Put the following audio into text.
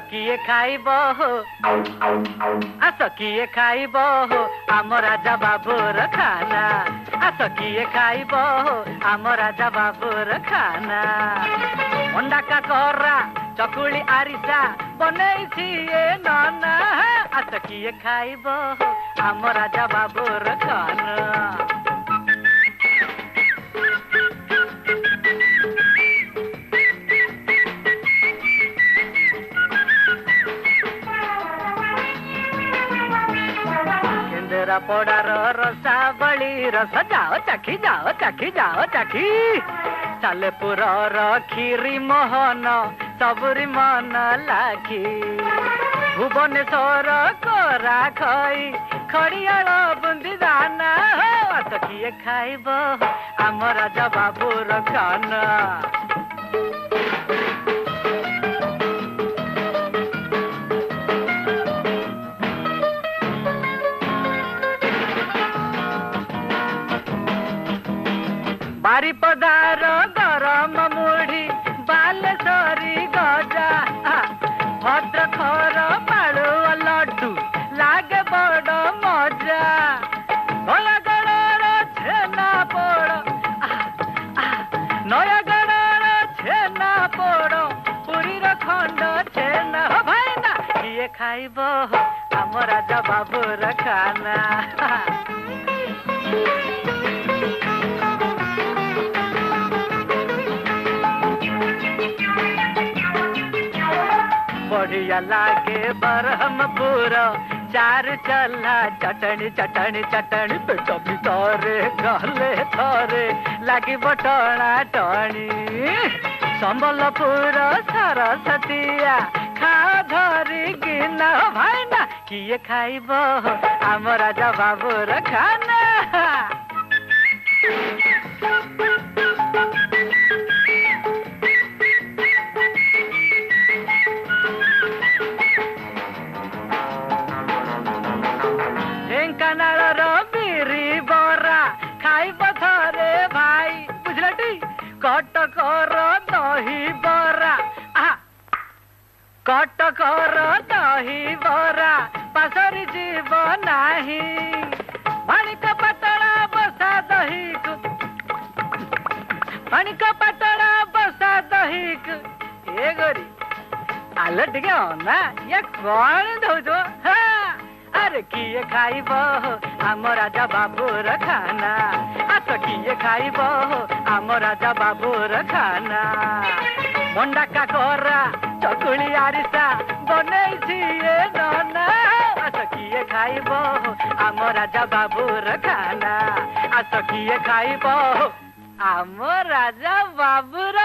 किए खाइब हो आस किए खाइब हो आम राजा बाबूर खाना आस किए खाइब हो आम राजा बाबूर खाना अंडा का कोरा चकुली आरिसा बनैछि ए नाना आस किए खाइब हो आम राजा बाबूर खाना पड़ार रसा बड़ी रस जाओ चाखी सालेपुर खीरी मोहन सबुरी मन लाखी भुवनेश्वर कोरा खई खड़ियाल बुंदी दाना आस किए खाइब आम राजा बाबूर खाना बारिपदार गरम मुढ़ी बालेश्वरी गजा भद्रखर पाड़ुआ लड्डू लागे बड़ मजा नयागढ़ छेना पोड़ नयागढ़ छेना पोड़ पुरीर खंड छेना हो भाईना किए खाइब आम राजा बाबूर खाना बढ़िया लागे बरहमपुर चार चला चटनी चटनी चटनी पेट भितरे गले थरे लगी टणा टणी संबलपुर सरस्वतीया खा धरी गिना भाईना किए खाइब आम राजा बाबूर खाना ढेंकानाल बिरी बरा खाइब थरे भाई बुझलटी कटकर दही बरा कटकर दही बरा पासरी जीव नाही माणिक पतला बसा दही माणिक पतला बसा दही ए गोरी आलो टिके अना या कौन दौचो अरे किए खाइब आम राजा बाबूर खाना आस किए खाइब आम राजा बाबूर खाना मंडा का कोरा चकुली आरिसा बनैछि ए नाना आस किए खाइब आम राजा बाबूर खाना आस किए खाइब आम राजा बाबूर